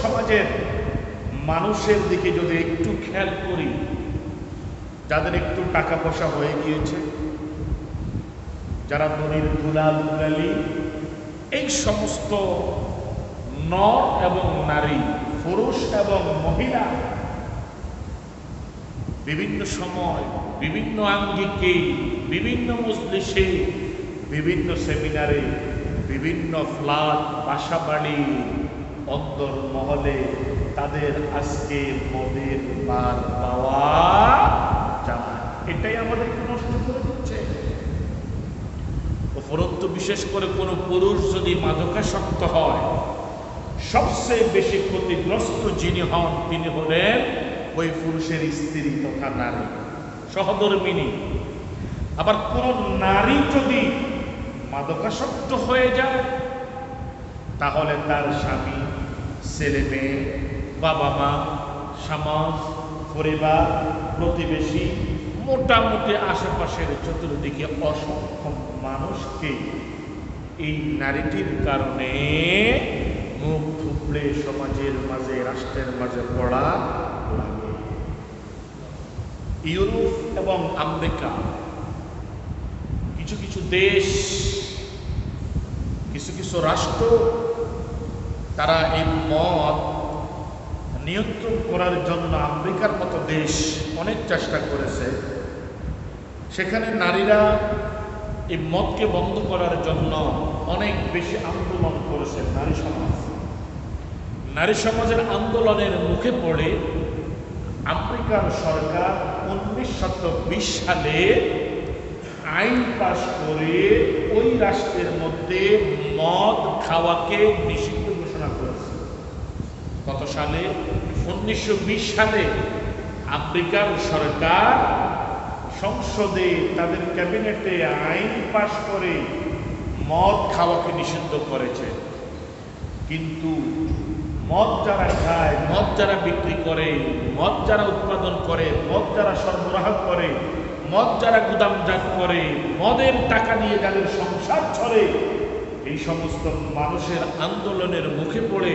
সমাজের মানুষের দিকে যদি একটু খেয়াল করি, যাদের একটু টাকা পয়সা হয়ে গিয়েছে, যারা ধনীর দুলাল দুলালি, এই সমস্ত নর এবং নারী, পুরুষ এবং মহিলা বিভিন্ন সময় বিভিন্ন আঙ্গিকে, বিভিন্ন মজলিসে, বিভিন্ন সেমিনারে, বিভিন্ন ফ্ল্যাট, বাসাবাড়ি, অন্তর মহলে তাদের আজকে মদের বার পাওয়া যায়। এটাই আমাদেরকে নষ্ট করে দিচ্ছে। উপরন্তু বিশেষ করে কোনো পুরুষ যদি মাদকাসক্ত হয়, সবচেয়ে বেশি ক্ষতিগ্রস্ত যিনি হন তিনি হলেন ওই পুরুষের স্ত্রী তথা নারী, সহধর্মিণী। আবার কোন নারী যদি মাদকাসক্ত হয়ে যায়, তাহলে তার স্বামী, ছেলে মেয়ে, বাবা মা, সমাজ, পরিবার, প্রতিবেশী, মোটামুটি আশেপাশের চতুর্দিকে অসংখ্য মানুষকে এই নারীটির কারণে মুখ থুবড়ে সমাজের মাঝে, রাষ্ট্রের মাঝে পড়া লাগে। ইউরোপ এবং আমেরিকা, কিছু কিছু দেশ, কিছু কিছু রাষ্ট্র, তারা এই মদ নিয়ন্ত্রণ করার জন্য আমেরিকার মতো দেশ অনেক চেষ্টা করেছে। সেখানে নারীরা এই মদকে বন্ধ করার জন্য অনেক বেশি আন্দোলন করেছে। নারী সমাজের আন্দোলনের মুখে পড়ে আমেরিকার সরকার 1920 সালে আইন পাশ করে ওই রাষ্ট্রের মধ্যে মদ খাওয়াকে নিষিদ্ধ ঘোষণা করেছে। কত সালে? 1920 সালে আমেরিকার সরকার সংসদে তাদের ক্যাবিনেটে আইন পাশ করে মদ খাওয়াকে নিষিদ্ধ করেছে। কিন্তু মদ যারা খায়, মদ যারা বিক্রি করে, মদ যারা উৎপাদন করে, মদ যারা সরবরাহ করে, মদ যারা গুদামজাত করে, মদের টাকা নিয়ে যাদের সংসার চলে, এই সমস্ত মানুষের আন্দোলনের মুখে পড়ে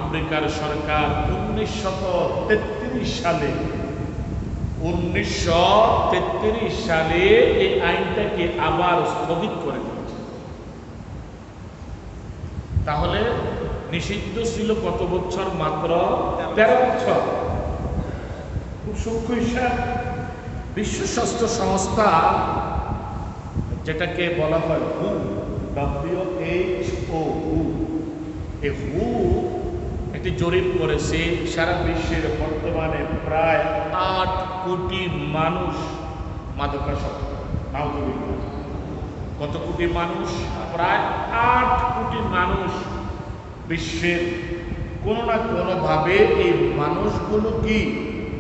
আমেরিকার সরকার 1933 সালে এই আইনটাকে আবার স্থগিত করে দিয়েছে। তাহলে নিষিদ্ধ ছিল কত বছর? মাত্র 13 বছর। খুব সূক্ষ্ম হিসাব। বিশ্ব স্বাস্থ্য সংস্থা, যেটাকে বলা হয় WHO, এই WHO একটি জরিপ করেছে। সারা বিশ্বের বর্তমানে প্রায় 8 কোটি মানুষ মাদকাসক্ত। কত কোটি মানুষ? প্রায় 8 কোটি মানুষ বিশ্বের কোনো না কোনোভাবে এই মানুষগুলো কি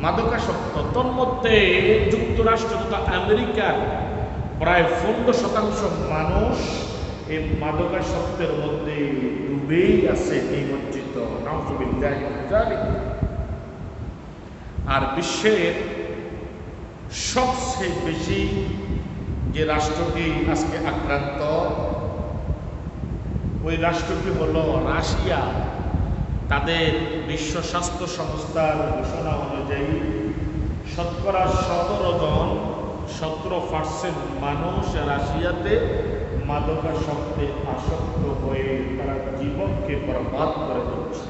মাদকাসক্ত। তন্মধ্যে যুক্তরাষ্ট্র তথা আমেরিকার প্রায় 15% মানুষ এই মাদকাসক্তের মধ্যে ডুবেই আছে, নিমজ্জিত। আর বিশ্বের সবচেয়ে বেশি যে রাষ্ট্রটি আজকে আক্রান্ত, ওই রাষ্ট্রটি হলো রাশিয়া। তাদের বিশ্ব স্বাস্থ্য সংস্থার ঘোষণা অনুযায়ী শতকরা 17% মানুষ রাশিয়াতে মাদকাসক্তে আসক্ত হয়ে তারা জীবনকে বরবাদ করে দিচ্ছে।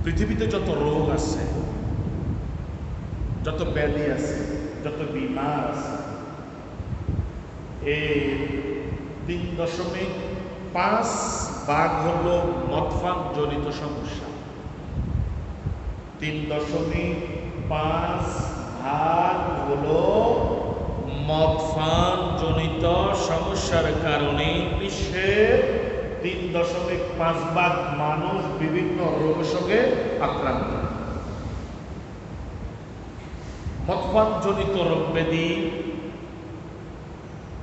পৃথিবীতে যত রোগ আছে, যত ব্যাধি আছে, যত বিমার আছে, এই 3.5 ভাগ হলো মদপান জনিত সমস্যা। 3.5 ভাগ হলো মদপান জনিত সমস্যার কারণে বিশ্বের 3.5 ভাগ মানুষ বিভিন্ন রোগের সঙ্গে আক্রান্ত। মদপান জনিত রোগ ব্যাধি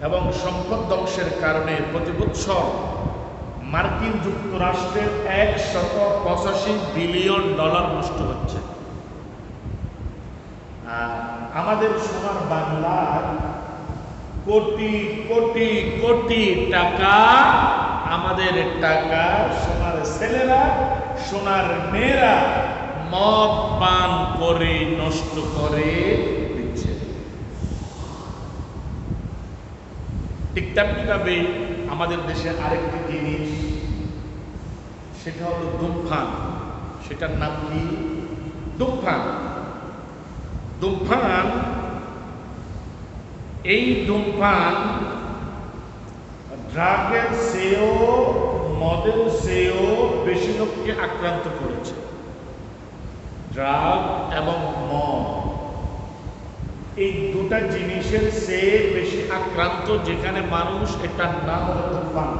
এবং সম্পদ ধ্বংসের কারণে প্রতি বছর মার্কিন যুক্তরাষ্ট্রের $185 বিলিয়ন নষ্ট হচ্ছে। আর আমাদের সোনার বাংলার কোটি কোটি কোটি টাকা, আমাদের টাকা সোনার সোনার মেয়েরা মদ পান করে নষ্ট করে দিচ্ছে। ঠিক তেমনিভাবে আমাদের দেশে আরেকটি জিনিস, সেটা হলো ধূমপান। সেটার নাম কি? ধূমপান। ধূমপান, এই ধূমপান ড্রাগের চেয়েও মদের চেয়েও বেশি লোককে আক্রান্ত করেছে। ড্রাগ এবং মদ এই দুটা জিনিসের চেয়ে বেশি আক্রান্ত, যেখানে মানুষ এটার নাম হলো ধূমপান।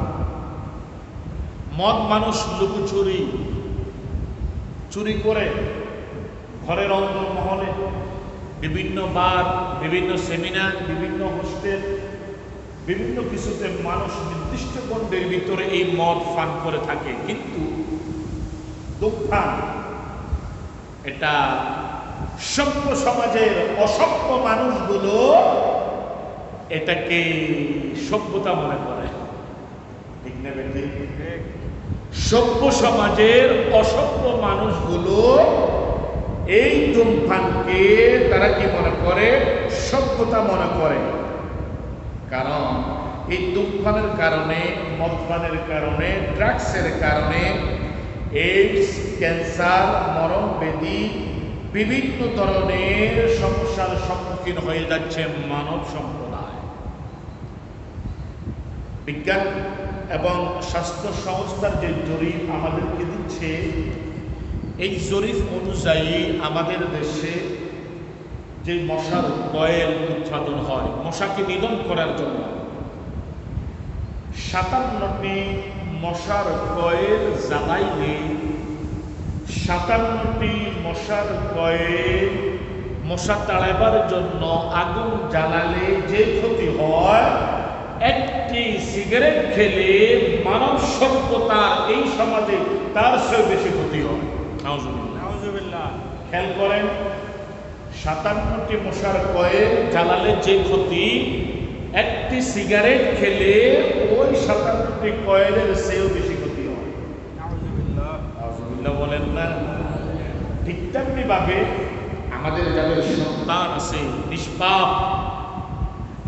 মদ মানুষ লুকোচুরি চুরি করে ঘরের অন্দরমহলে, বিভিন্ন বার, বিভিন্ন সেমিনার, বিভিন্ন হোস্টেল, বিভিন্ন কিছুতে মানুষ নির্দিষ্ট গণ্ডের ভিতরে এই মদ পান করে থাকে। কিন্তু ধূমপান এটা সভ্য সমাজের অসভ্য মানুষগুলো এটাকে সভ্যতা মনে করে। ঠিক না বেঠিক? সভ্য সমাজের অসভ্য মানুষগুলো এই ধূমপানকে তারা কি মনে করে? সভ্যতা মনে করে। কারণ এই ধূমপানের কারণে, মদপানের কারণে, ড্রাগসের কারণে এইডস, ক্যান্সার, মরণ ব্যাধি, বিভিন্ন ধরনের সমস্যার সম্মুখীন হয়ে যাচ্ছে মানব সম্প্রদায়। বিজ্ঞান এবং স্বাস্থ্য সংস্থার যে জরিপ আমাদেরকে দিচ্ছে, এই জরিপ অনুযায়ী আমাদের দেশে যে মশার কয়েল উৎপাদন হয় মশাকে নিধন করার জন্য, 57টি মশার কয়েল জ্বালাইলে, 57টি মশার কয়েল মশা তাড়াবার জন্য আগুন জ্বালালে যে ক্ষতি হয়, একটি সিগারেট খেলে মানব সভ্যতার এই সমাজে তার চেয়ে বেশি ক্ষতি হয়। নাউজুবিল্লাহ। খেয়াল করেন, 57টি মশার কয়েল জ্বালালে যে ক্ষতি, একটি সিগারেট খেলে ওই 57টি কয়েলের চেয়েও বেশি ক্ষতি হয়। নাউজুবিল্লাহ বলেন না? ঠিক তেমনি ভাবে আমাদের যাদের সন্তান আছে, নিষ্পাপ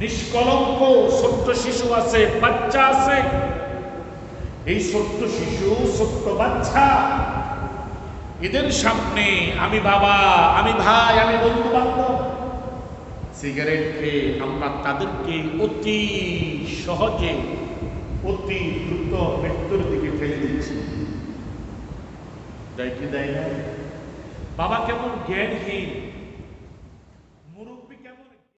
নিষ্কলঙ্ক ছোট্ট শিশু আছে, বাচ্চা আছে, এই ছোট্ট শিশু, ছোট্ট বাচ্চা, এদের সামনে আমি বাবা, আমি ভাই, আমি বন্ধু বান্ধব সিগারেট খেয়ে আমরা তাদেরকে অতি সহজে, অতি দ্রুত মৃত্যুর দিকে ফেলে দিচ্ছি। দেয় কি দেয় না? বাবা কেমন জ্ঞানহীন,